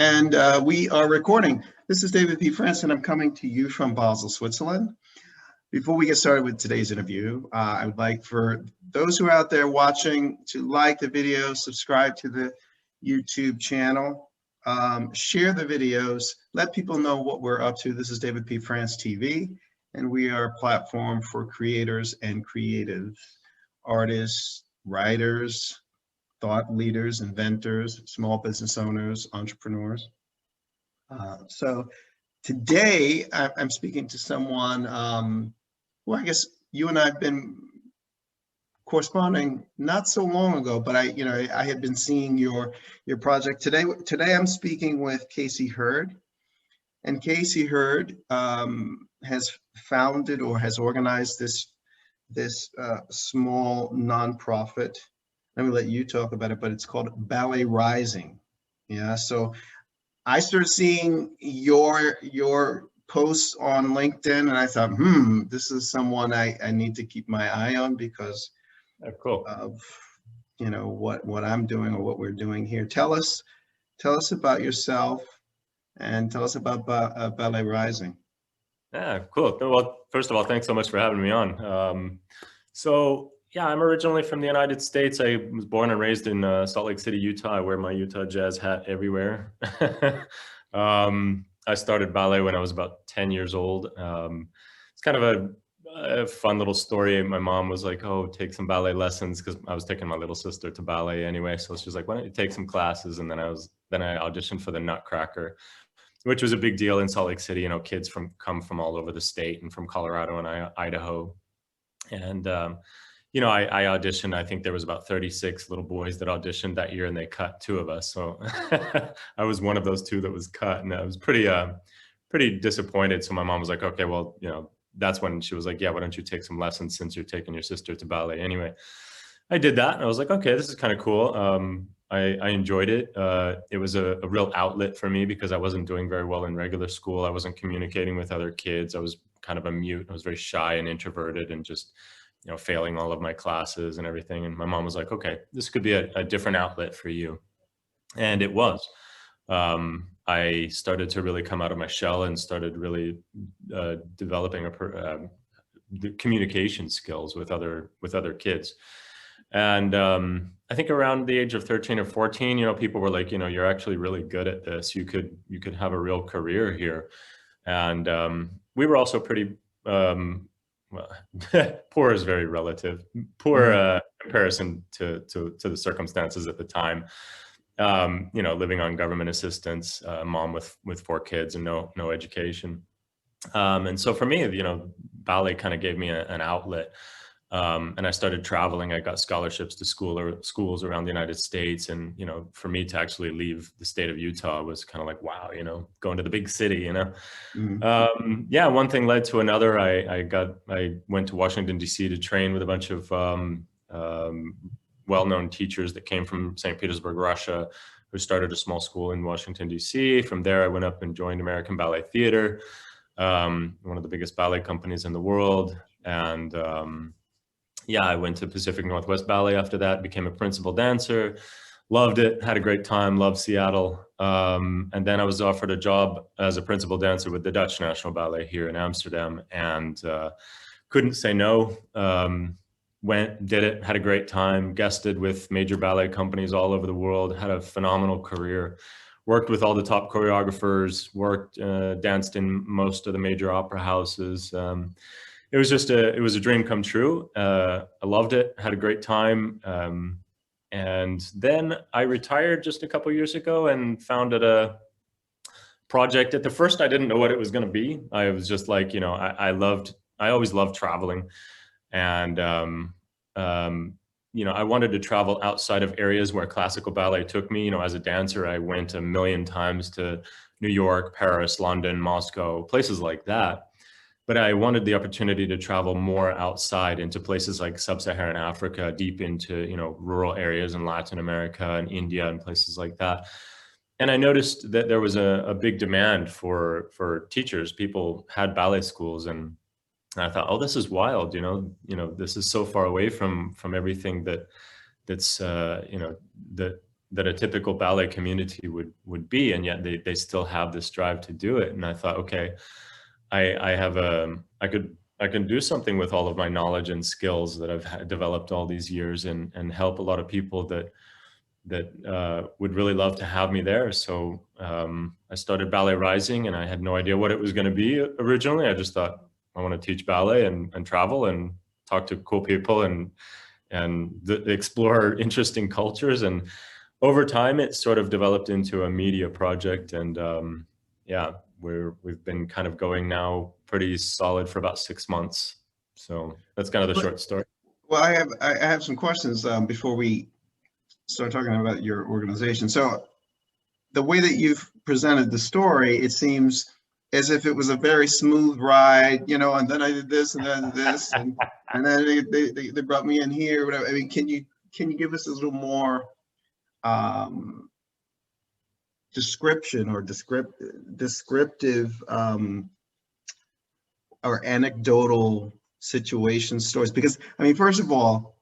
And we are recording. This is David P. France, and I'm coming to you from Basel, Switzerland. Before we get started with today's interview, I would like for those who are out there watching to like the video, subscribe to the YouTube channel, share the videos, let people know what we're up to. This is David P. France TV, and we are a platform for creators and creatives, artists, writers, thought leaders, inventors, small business owners, entrepreneurs. So today I'm speaking to someone who I guess you and I have been corresponding not so long ago, but I had been seeing your project. Today I'm speaking with Casey Hurd, and Casey Hurd has founded or has organized this small nonprofit. Let me let you talk about it, but it's called Ballet Rising. Yeah, so I started seeing your posts on LinkedIn, and I thought, this is someone I need to keep my eye on because of what I'm doing or what we're doing here. Tell us about yourself and tell us about Ballet Rising. Yeah, cool. Well, first of all, thanks so much for having me on. Yeah, I'm originally from the United States. I was born and raised in Salt Lake City, Utah. I wear my Utah Jazz hat everywhere. I started ballet when I was about 10 years old. It's kind of a fun little story. My mom was like, oh, take some ballet lessons, because I was taking my little sister to ballet anyway. So she was like, why don't you take some classes? And then I auditioned for the Nutcracker, which was a big deal in Salt Lake City. Kids come from all over the state and from Colorado and Idaho. And I auditioned. I think there was about 36 little boys that auditioned that year, and they cut 2 of us. So I was one of those 2 that was cut, and I was pretty disappointed. So my mom was like, okay, well, that's when she was like, yeah, why don't you take some lessons since you're taking your sister to ballet anyway. I did that, and I was like, okay, this is kind of cool. I enjoyed it. It was a real outlet for me because I wasn't doing very well in regular school. I wasn't communicating with other kids. I was kind of a mute. I was very shy and introverted and just failing all of my classes and everything. And my mom was like, okay, this could be a different outlet for you. And it was. I started to really come out of my shell and started really developing the communication skills with other kids. And I think around the age of 13 or 14, people were like, you're actually really good at this. You could have a real career here. And we were also pretty well, poor is very relative. Poor comparison to the circumstances at the time. Living on government assistance, mom with 4 kids and no education. And so for me, ballet kind of gave me an outlet. And I started traveling. I got scholarships to schools around the United States. And, for me to actually leave the state of Utah was kind of like, wow, going to the big city, Yeah, one thing led to another. I went to Washington, D.C. to train with a bunch of well-known teachers that came from St. Petersburg, Russia, who started a small school in Washington, D.C. From there, I went up and joined American Ballet Theater, one of the biggest ballet companies in the world. And yeah, I went to Pacific Northwest Ballet after that, became a principal dancer, loved it, had a great time, loved Seattle. And then I was offered a job as a principal dancer with the Dutch National Ballet here in Amsterdam, and couldn't say no. Went, did it, had a great time, guested with major ballet companies all over the world, had a phenomenal career, worked with all the top choreographers, danced in most of the major opera houses. It was just it was a dream come true. I loved it, had a great time. And then I retired just a couple years ago and founded a project. At the first, I didn't know what it was going to be. I was just like, I always loved traveling. And, I wanted to travel outside of areas where classical ballet took me. As a dancer, I went a million times to New York, Paris, London, Moscow, places like that. But I wanted the opportunity to travel more outside into places like sub-Saharan Africa, deep into, rural areas in Latin America and India and places like that. And I noticed that there was a big demand for teachers. People had ballet schools, and I thought, oh, this is wild. This is so far away from everything that's that that a typical ballet community would be, and yet they still have this drive to do it. And I thought, okay, I can do something with all of my knowledge and skills that I've developed all these years, and help a lot of people that would really love to have me there. So I started Ballet Rising, and I had no idea what it was going to be originally. I just thought, I want to teach ballet and travel and talk to cool people and explore interesting cultures. And over time, it sort of developed into a media project. And yeah, we've been kind of going now pretty solid for about 6 months. So that's kind of the short story. Well, I have some questions before we start talking about your organization. So the way that you've presented the story, it seems as if it was a very smooth ride, you know, and then I did this and then this, and then they brought me in here, whatever. I mean, can you give us a little more description or descriptive or anecdotal situation stories? Because I mean, first of all,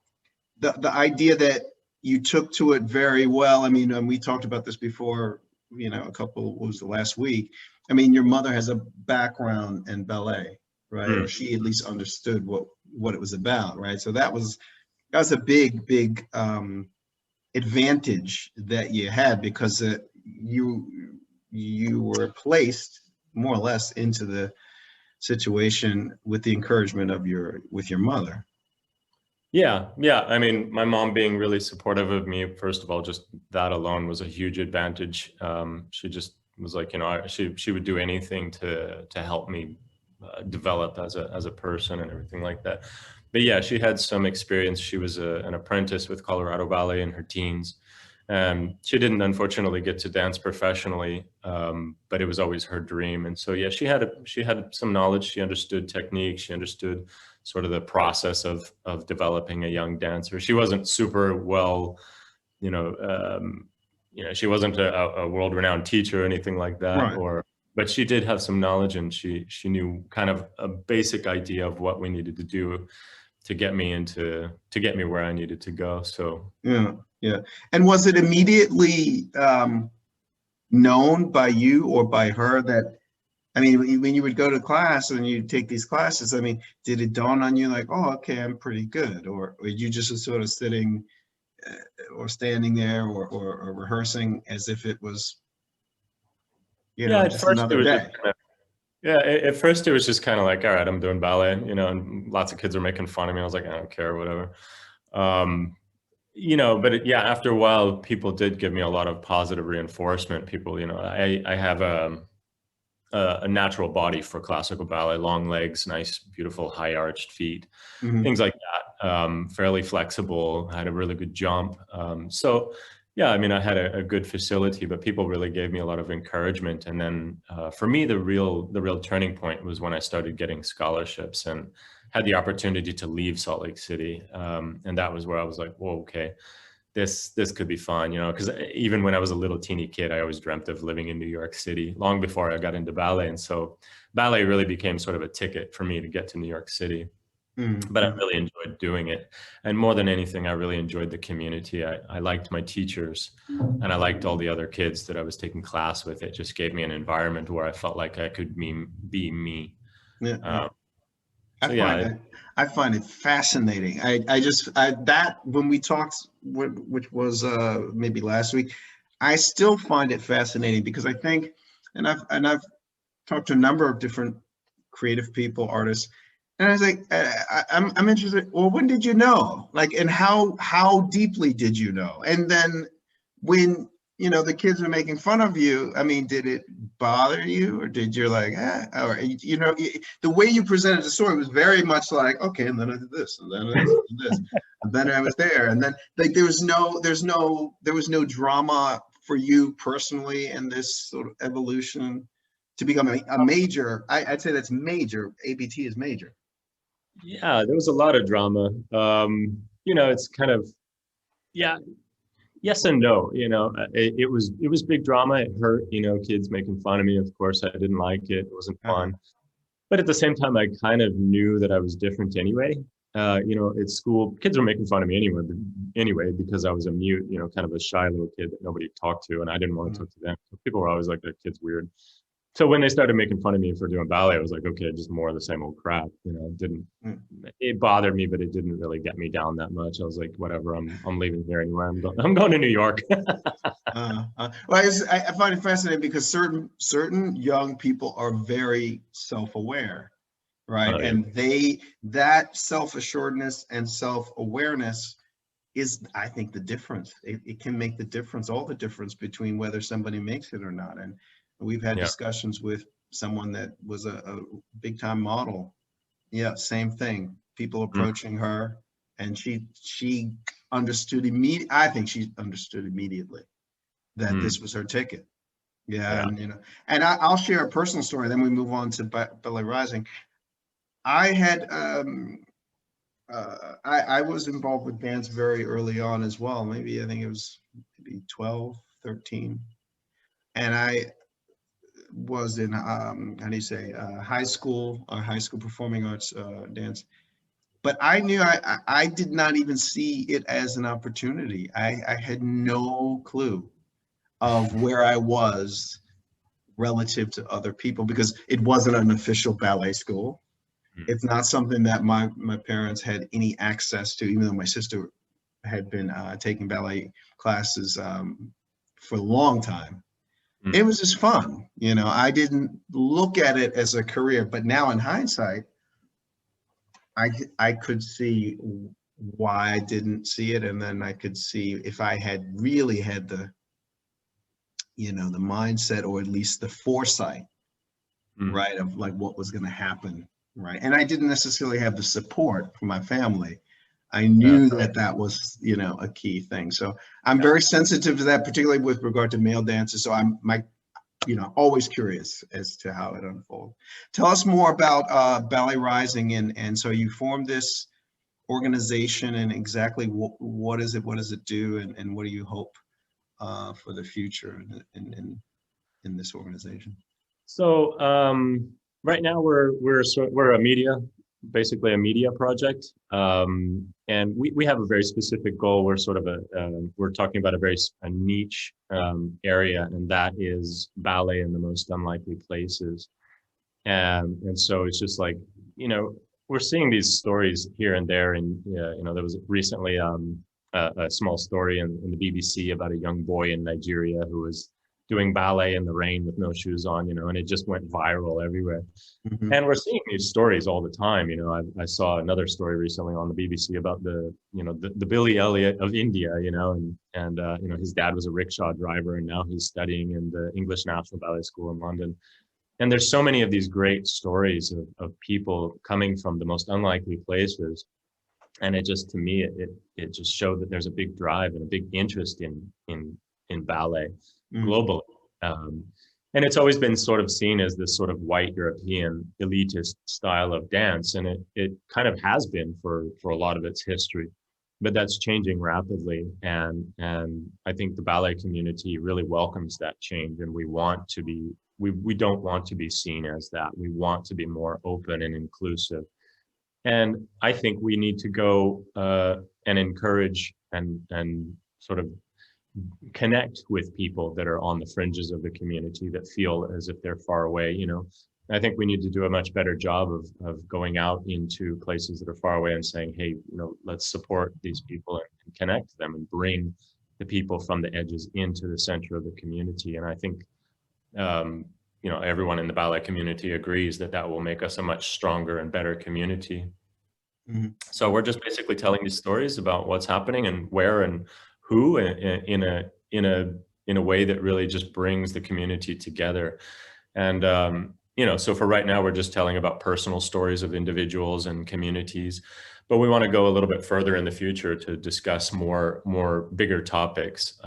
the idea that you took to it very well. I mean, and we talked about this before, you know, what was the last week? I mean, your mother has a background in ballet, right? Or she at least understood what it was about, right? So that was a big advantage that you had, because you were placed more or less into the situation with the encouragement of your mother. Yeah. I mean, my mom being really supportive of me, first of all, just that alone was a huge advantage. She just was like, you know, she would do anything to help me develop as a person and everything like that. But yeah, she had some experience. She was an apprentice with Colorado Ballet in her teens. She didn't unfortunately get to dance professionally, but it was always her dream. And so yeah, she had some knowledge. She understood technique. She understood sort of the process of developing a young dancer. She wasn't super well, you know, she wasn't a world-renowned teacher or anything like that, Right. But she did have some knowledge, and she knew kind of a basic idea of what we needed to do to get me where I needed to go. So yeah. And was it immediately known by you or by her that, I mean, when you would go to class and you take these classes, I mean, did it dawn on you like, oh, okay, I'm pretty good? Or you just sort of sitting or standing there or rehearsing as if it was, you know, just another day? At first it was just kind of like, all right, I'm doing ballet, you know, and lots of kids are making fun of me. I was like, I don't care, whatever. You know, but yeah, after a while, people did give me a lot of positive reinforcement. People, you know, I have a natural body for classical ballet, long legs, nice, beautiful, high arched feet, things like that. Fairly flexible, had a really good jump. So yeah, I mean, I had a good facility, but people really gave me a lot of encouragement. And then for me, the real turning point was when I started getting scholarships and had the opportunity to leave Salt Lake City. And that was where I was like, whoa, okay, this could be fun, you know, because even when I was a little teeny kid, I always dreamt of living in New York City long before I got into ballet. And so ballet really became sort of a ticket for me to get to New York City. But I really enjoyed doing it. And more than anything, I really enjoyed the community. I liked my teachers, and I liked all the other kids that I was taking class with. It just gave me an environment where I felt like I could be me. Yeah. So I find it fascinating. That when we talked, which was maybe last week, I still find it fascinating because I think, and I've talked to a number of different creative people, artists, and I was like, I'm interested. Well, when did you know? Like, and how deeply did you know? And then when, you know, the kids are making fun of you, I mean, did it bother you, or did you like, or, you know, the way you presented the story was very much like, okay, and then I did this, and then I did this, and then I was there, and then like there was no drama for you personally in this sort of evolution to become a major. I'd say that's major. ABT is major. Yeah, there was a lot of drama. You know, it's kind of, yeah, yes and no. You know, it was big drama. It hurt, you know, kids making fun of me. Of course, I didn't like it. It wasn't fun. But at the same time, I kind of knew that I was different anyway. at school, kids were making fun of me anyway, because I was a mute, kind of a shy little kid that nobody talked to, and I didn't want to talk to them. So people were always like, that kid's weird. So when they started making fun of me for doing ballet, I was like, okay, just more of the same old crap. It bothered me, but it didn't really get me down that much. I was like, whatever, I'm leaving here anyway. I'm going to New York. I find it fascinating because certain young people are very self-aware, right? Oh, yeah. And that self-assuredness and self-awareness is, I think, the difference. It can make the difference, all the difference between whether somebody makes it or not. And we've had discussions with someone that was a big time model. Yeah, same thing. People approaching her, and she understood immediately. I think she understood immediately that this was her ticket. Yeah. And I'll share a personal story. Then we move on to Ballet Rising. I had I was involved with dance very early on as well. I think it was maybe 12, 13, and I was in high school performing arts dance. But I knew I did not even see it as an opportunity. I had no clue of where I was relative to other people, because it wasn't an official ballet school. It's not something that my parents had any access to, even though my sister had been taking ballet classes for a long time. It was just fun. I didn't look at it as a career, but now in hindsight, I could see why I didn't see it. And then I could see if I had really had the mindset, or at least the foresight, right, of like what was going to happen, right? And I didn't necessarily have the support from my family. I knew that was, a key thing. So I'm very sensitive to that, particularly with regard to male dancers. So I'm always curious as to how it unfolds. Tell us more about Ballet Rising, and so you formed this organization, and exactly what is it? What does it do, and what do you hope for the future in this organization? So right now we're a media, basically a media project, and we have a very specific goal. We're sort of we're talking about a niche area, and that is ballet in the most unlikely places. And so it's just like, we're seeing these stories here and there, and there was recently a small story in the BBC about a young boy in Nigeria who was doing ballet in the rain with no shoes on, and it just went viral everywhere. And we're seeing these stories all the time. I saw another story recently on the BBC about the Billy Elliot of India, and his dad was a rickshaw driver, and now he's studying in the English National Ballet School in London. And there's so many of these great stories of people coming from the most unlikely places. And it just, to me, it just showed that there's a big drive and a big interest in ballet globally. And it's always been sort of seen as this sort of white European elitist style of dance. And it kind of has been for a lot of its history, but that's changing rapidly. And I think the ballet community really welcomes that change. And we don't want to be seen as that. We want to be more open and inclusive. And I think we need to go and encourage and sort of connect with people that are on the fringes of the community, that feel as if they're far away. I think we need to do a much better job of going out into places that are far away and saying, hey, let's support these people and connect them and bring the people from the edges into the center of the community. And I think everyone in the ballet community agrees that will make us a much stronger and better community. So we're just basically telling these stories about what's happening and where and who, in a way that really just brings the community together. And so for right now, we're just telling about personal stories of individuals and communities, but we want to go a little bit further in the future to discuss more bigger topics.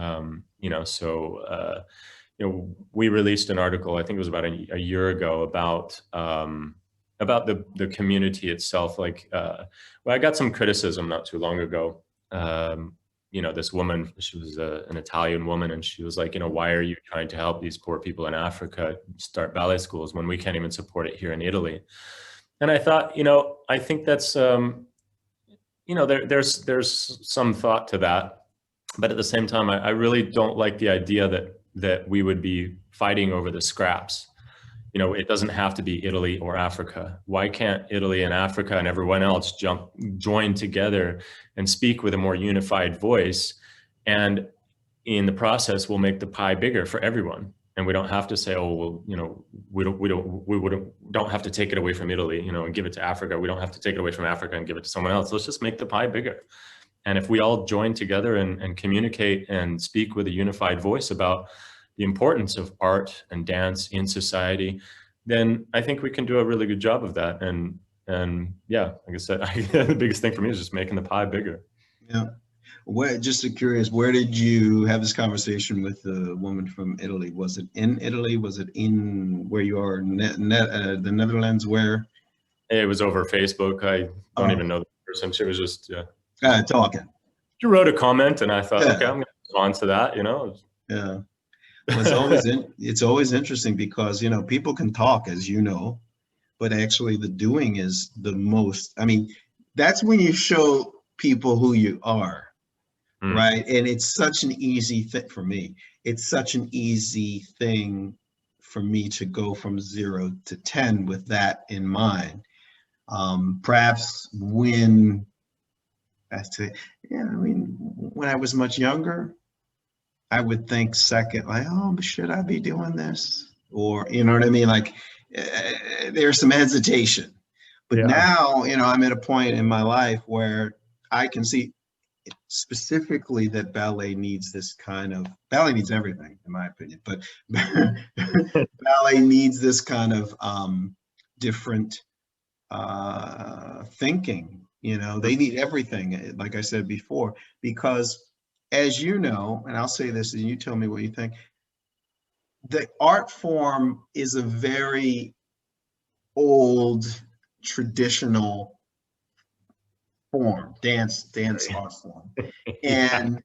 We released an article, I think it was about a year ago, about the community itself. I got some criticism not too long ago. This woman, she was an Italian woman, and she was like, why are you trying to help these poor people in Africa start ballet schools when we can't even support it here in Italy? And I thought, I think that's, you know, there's some thought to that, but at the same time, I really don't like the idea that we would be fighting over the scraps. You know, it doesn't have to be Italy or Africa. Why can't Italy and Africa and everyone else join together and speak with a more unified voice? And in the process, we'll make the pie bigger for everyone. And we don't have to say, oh, well, you know, we don't have to take it away from Italy, you know, and give it to Africa. We don't have to take it away from Africa and give it to someone else. Let's just make the pie bigger. And if we all join together and communicate and speak with a unified voice about the importance of art and dance in society, then I think we can do a really good job of that. And yeah, like I said, the biggest thing for me is just making the pie bigger. Yeah. Just curious, where did you have this conversation with the woman from Italy? Was it in Italy? Was it in where you are, the Netherlands? Where? It was over Facebook. I don't even know the person. She was just talking. She wrote a comment, and I thought, Yeah. okay, I'm going to respond to that. You know. Yeah. Well, it's always interesting because, you know, people can talk, as you know, but actually the doing is the most. I mean, that's when you show people who you are. Right. And it's such an easy thing for me. It's such an easy thing for me to go from 0 to 10 with that in mind. Perhaps when I say, yeah, I mean, when I was much younger, I would think second, like, oh, should I be doing this? Or, you know what I mean? Like, there's some hesitation. But now, you know, I'm at a point in my life where I can see specifically that ballet needs ballet needs everything, in my opinion, but ballet needs this kind of different thinking. You know, they need everything, like I said before, because as you know, and I'll say this and you tell me what you think, the art form is a very old, traditional form, dance art form. And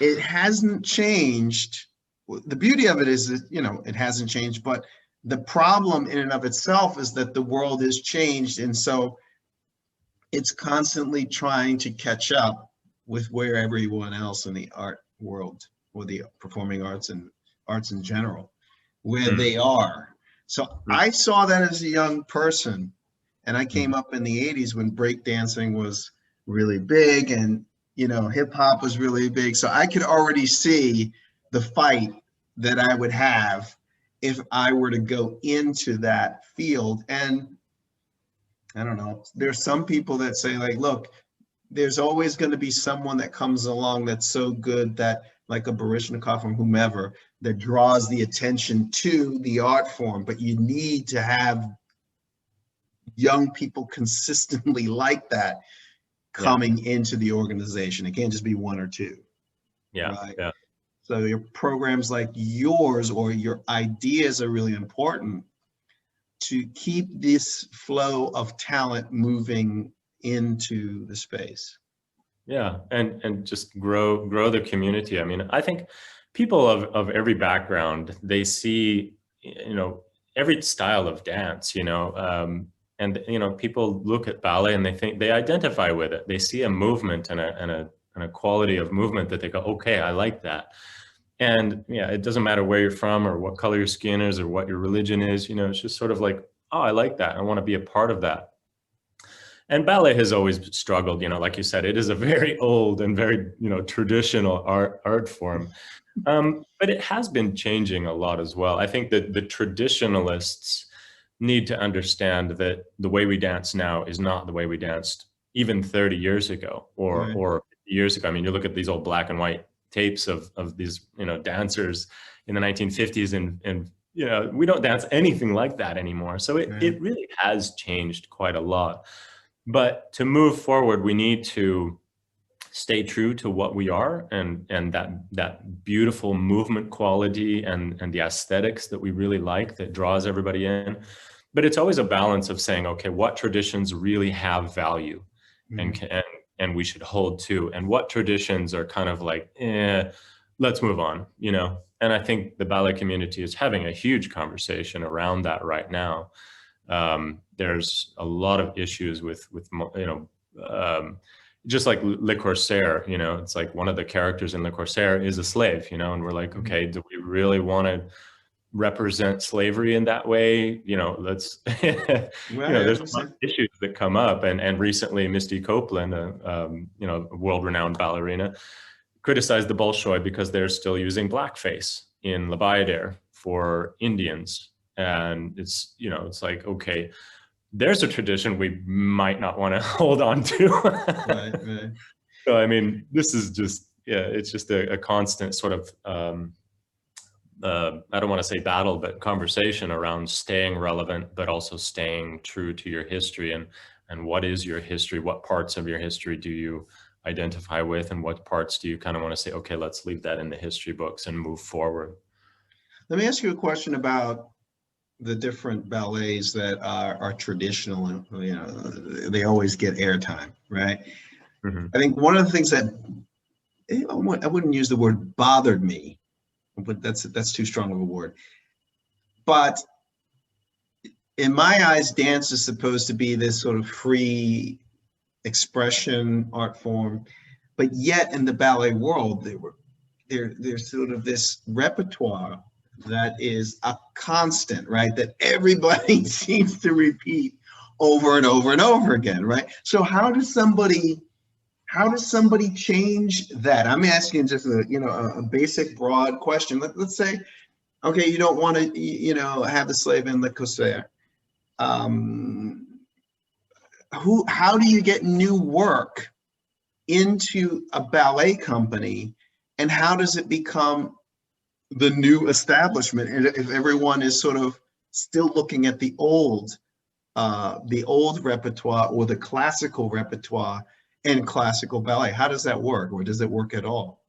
it hasn't changed. The beauty of it is that, you know, it hasn't changed, but the problem in and of itself is that the world has changed. And so it's constantly trying to catch up with where everyone else in the art world, or the performing arts and arts in general, where they are. So I saw that as a young person, and I came up in the 80s when breakdancing was really big and, you know, hip hop was really big. So I could already see the fight that I would have if I were to go into that field. And I don't know, there's some people that say, like, look, there's always going to be someone that comes along that's so good that, like a Baryshnikov or whomever, that draws the attention to the art form. But you need to have young people consistently like that coming into the organization. It can't just be one or two. Yeah. Right? Yeah. So your programs like yours, or your ideas, are really important to keep this flow of talent moving into the space. Yeah, and just grow the community. I mean, I think people of every background, they see, you know, every style of dance, you know, and, you know, people look at ballet and they identify with it. They see a movement and a quality of movement that they go, okay, I like that. And yeah, it doesn't matter where you're from or what color your skin is or what your religion is, you know, it's just sort of like, oh, I like that. I want to be a part of that. And ballet has always struggled, you know, like you said, it is a very old and very, you know, traditional art form. But it has been changing a lot as well. I think that the traditionalists need to understand that the way we dance now is not the way we danced even 30 years ago or years ago. I mean, you look at these old black and white tapes of these, you know, dancers in the 1950s, and you know, we don't dance anything like that anymore. So it really has changed quite a lot. But to move forward, we need to stay true to what we are, and that beautiful movement quality and the aesthetics that we really like, that draws everybody in. But it's always a balance of saying, okay, what traditions really have value and we should hold to, and what traditions are kind of like, let's move on, you know? And I think the ballet community is having a huge conversation around that right now. There's a lot of issues with you know, just like Le Corsair, you know, it's like one of the characters in Le Corsair is a slave, you know, and we're like, okay, do we really want to represent slavery in that way? You know, let's, you know, there's a lot of issues that come up. And recently Misty Copeland, you know, a world-renowned ballerina, criticized the Bolshoi because they're still using blackface in La Bayadere for Indians. And it's, you know, it's like, okay, there's a tradition we might not want to hold on to. Right. So, I mean, this is just, yeah, it's just a constant sort of, I don't want to say battle, but conversation around staying relevant, but also staying true to your history. And what is your history? What parts of your history do you identify with? And what parts do you kind of want to say, okay, let's leave that in the history books and move forward? Let me ask you a question about the different ballets that are traditional, and you know, they always get airtime, right? Mm-hmm. I think one of the things that I wouldn't use the word bothered me, but that's too strong of a word. But in my eyes, dance is supposed to be this sort of free expression art form, but yet in the ballet world, there's sort of this repertoire that is a constant, right? That everybody seems to repeat over and over and over again, right? So how does somebody change that? I'm asking just a basic broad question. Let's say, okay, you don't want to, you know, have the slave in Le Corsair. How do you get new work into a ballet company, and how does it become the new establishment? And if everyone is sort of still looking at the old repertoire or the classical repertoire and classical ballet, how does that work, or does it work at all?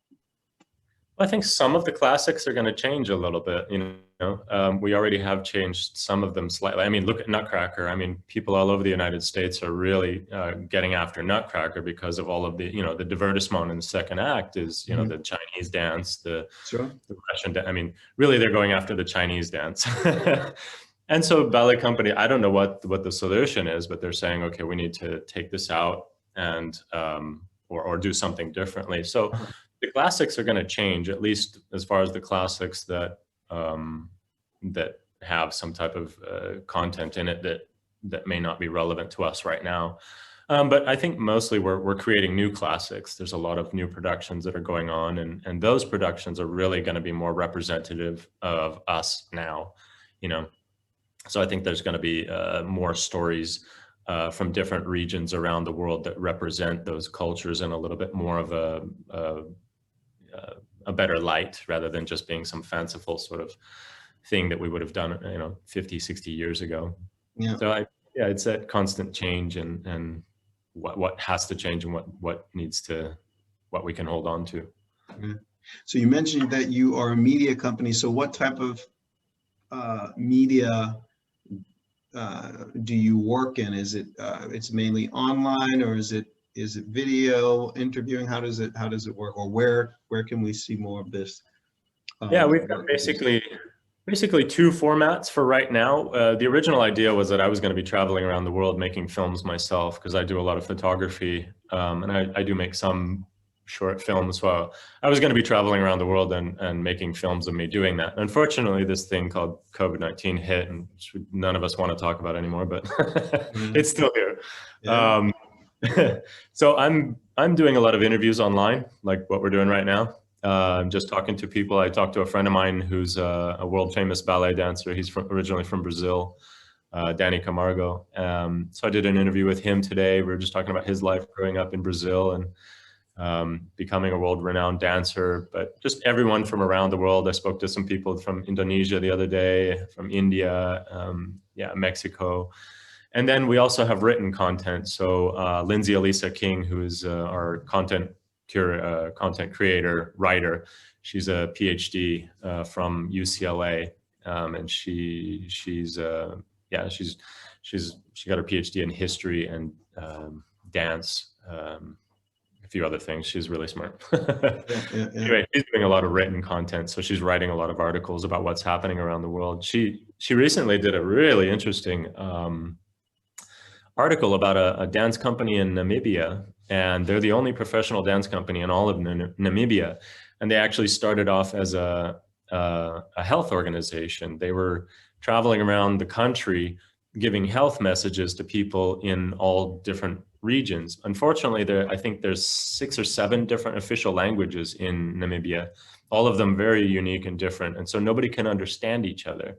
I think some of the classics are going to change a little bit. You know, we already have changed some of them slightly. I mean, look at Nutcracker. I mean, people all over the United States are really getting after Nutcracker because of all of the, you know, the divertissement in the second act is, you know, the Chinese dance, the Russian dance. I mean, really, they're going after the Chinese dance. And so ballet company, I don't know what the solution is, but they're saying, okay, we need to take this out and or do something differently. So the classics are going to change, at least as far as the classics that that have some type of content in it that may not be relevant to us right now. But I think mostly we're creating new classics. There's a lot of new productions that are going on, and those productions are really going to be more representative of us now, you know. So I think there's going to be more stories from different regions around the world that represent those cultures in a little bit more of a better light, rather than just being some fanciful sort of thing that we would have done, you know, 50, 60 years ago. Yeah. So it's that constant change and what has to change and what we can hold on to. Yeah. So you mentioned that you are a media company. So what type of media do you work in? Is it it's mainly online, or is it video interviewing? How does it work, or where can we see more of this? Yeah, we've got basically two formats for right now. The original idea was that I was going to be traveling around the world making films myself, because I do a lot of photography, and I do make some short films. So I was going to be traveling around the world and making films of me doing that. Unfortunately, this thing called COVID-19 hit, and none of us want to talk about anymore, but it's still here. Yeah. So I'm doing a lot of interviews online, like what we're doing right now. I'm just talking to people. I talked to a friend of mine who's a world famous ballet dancer. He's originally from Brazil, Danny Camargo. So I did an interview with him today. We were just talking about his life growing up in Brazil and becoming a world-renowned dancer, but just everyone from around the world. I spoke to some people from Indonesia the other day, from India, Mexico. And then we also have written content. So Lindsay Elisa King, who is our content creator, writer, she's a PhD from UCLA, and she got her PhD in history and dance. A few other things. She's really smart. Anyway, she's doing a lot of written content, so she's writing a lot of articles about what's happening around the world. She recently did a really interesting article about a dance company in Namibia, and they're the only professional dance company in all of Namibia. And they actually started off as a health organization. They were traveling around the country giving health messages to people in all different regions. Unfortunately, I think there's 6 or 7 different official languages in Namibia, all of them very unique and different. And so nobody can understand each other.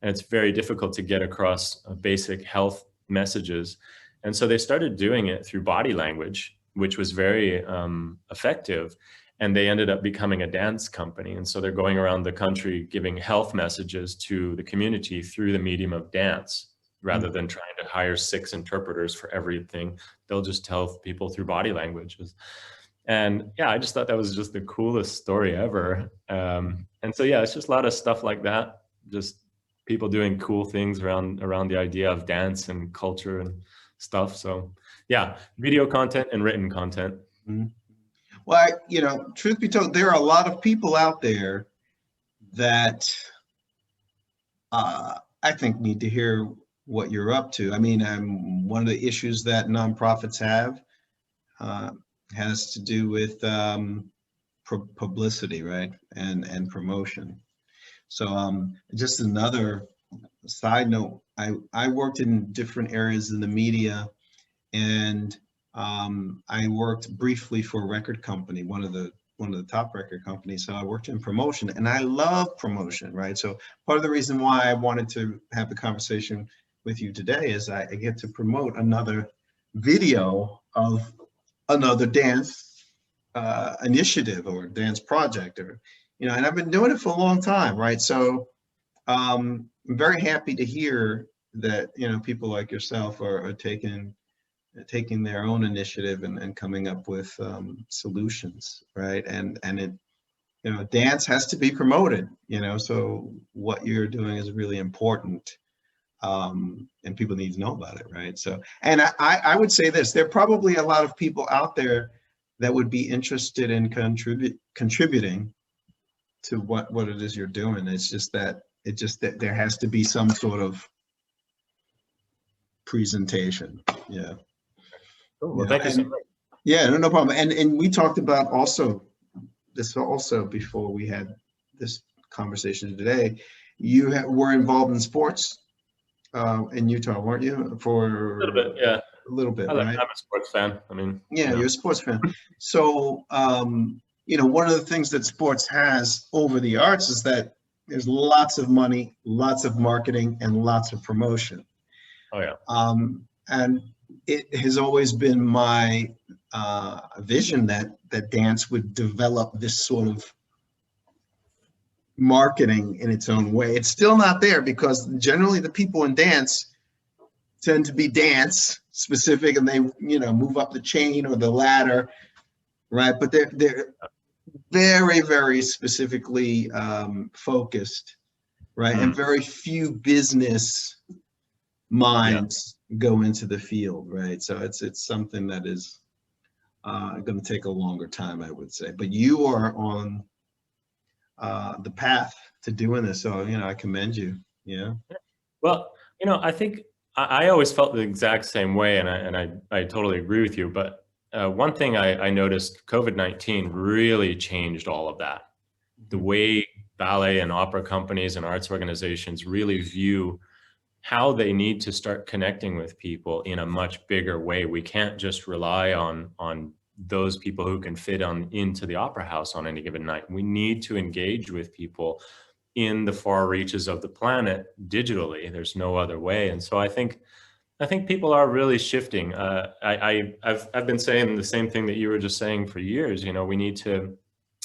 And it's very difficult to get across basic health messages. And so they started doing it through body language, which was very effective. And they ended up becoming a dance company. And so they're going around the country giving health messages to the community through the medium of dance, rather than trying to hire 6 interpreters for everything. They'll just tell people through body languages. And yeah, I just thought that was just the coolest story ever. And so, yeah, it's just a lot of stuff like that. Just people doing cool things around the idea of dance and culture and stuff. So yeah, video content and written content. Mm-hmm. Well, truth be told, there are a lot of people out there that I think need to hear what you're up to. I mean, one of the issues that nonprofits have has to do with publicity, right, and promotion. So just another side note, I worked in different areas in the media, and I worked briefly for a record company, one of the top record companies. So I worked in promotion, and I love promotion, right? So part of the reason why I wanted to have the conversation with you today is I get to promote another video of another dance initiative or dance project, or and I've been doing it for a long time, right? So I'm very happy to hear that people like yourself are taking their own initiative and coming up with solutions, right? And it dance has to be promoted, so what you're doing is really important, and people need to know about it, right? So, and I would say this: there are probably a lot of people out there that would be interested in contributing to what it is you're doing. It's just that there has to be some sort of presentation. Yeah. Cool. Well, thank you so much. Yeah, no problem. And we talked about this also before we had this conversation today. You were involved in sports in Utah, weren't you? For a little bit, yeah. A little bit, right? I'm a sports fan. I mean, yeah, you're a sports fan. So, one of the things that sports has over the arts is that there's lots of money, lots of marketing, and lots of promotion. Oh yeah. And it has always been my vision that dance would develop this sort of marketing in its own way. It's still not there, because generally the people in dance tend to be dance specific, and they move up the chain or the ladder, right? But they're very, very specifically focused, right? And very few business minds go into the field, right? So it's something that is going to take a longer time, I would say. But you are on the path to doing this, so I commend you. Yeah. Well, I think I always felt the exact same way, and I totally agree with you. But one thing I noticed, COVID-19 really changed all of that. The way ballet and opera companies and arts organizations really view how they need to start connecting with people in a much bigger way. We can't just rely on those people who can fit into the opera house on any given night. We need to engage with people in the far reaches of the planet digitally. There's no other way. And so I think people are really shifting. I've been saying the same thing that you were just saying for years. We need to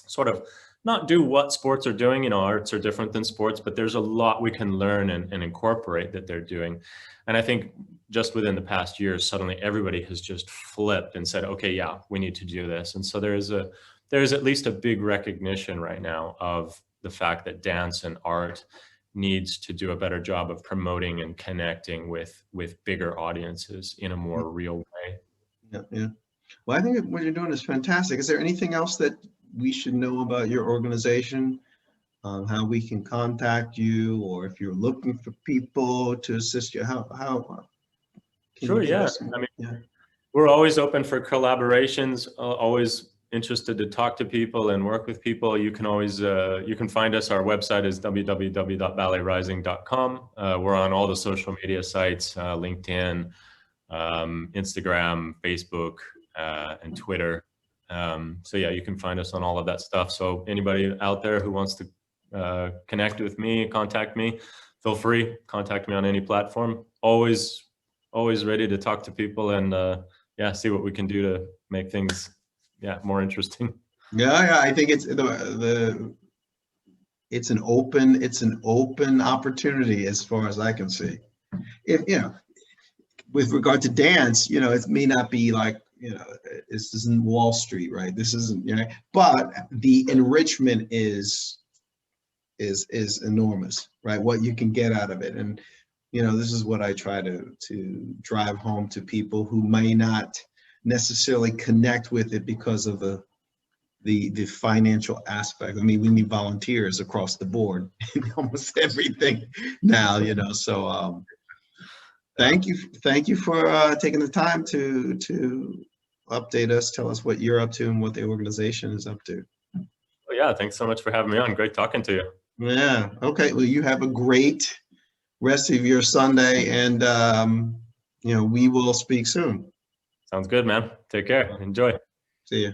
sort of not do what sports are doing. Arts are different than sports, but there's a lot we can learn and incorporate that they're doing. And I think just within the past year, suddenly everybody has just flipped and said, okay, yeah, we need to do this. And so there's at least a big recognition right now of the fact that dance and art needs to do a better job of promoting and connecting with bigger audiences in a more real way. Yeah. Well, I think what you're doing is fantastic. Is there anything else that we should know about your organization, how we can contact you, or if you're looking for people to assist you, how Can Sure, you give yeah. us? I mean, Yeah. we're always open for collaborations, always interested to talk to people and work with people. You can always, you can find us. Our website is www.balletrising.com. We're on all the social media sites, LinkedIn, Instagram, Facebook, and Twitter. So yeah, you can find us on all of that stuff. So anybody out there who wants to connect with me, contact me, feel free, contact me on any platform. Always ready to talk to people and yeah, see what we can do to make things more interesting. Yeah, I think it's an open opportunity as far as I can see. If with regard to dance, it may not be like, this isn't Wall Street, right? This isn't, but the enrichment is enormous, right? What you can get out of it. And, this is what I try to drive home to people who may not necessarily connect with it because of the financial aspect. I mean, we need volunteers across the board in almost everything now, so thank you for taking the time to update us, tell us what you're up to and what the organization is up to. Well, yeah, thanks so much for having me on. Great talking to you. Yeah, okay, well, you have a great rest of your Sunday, and we will speak soon. Sounds good, man. Take care. Enjoy. See you.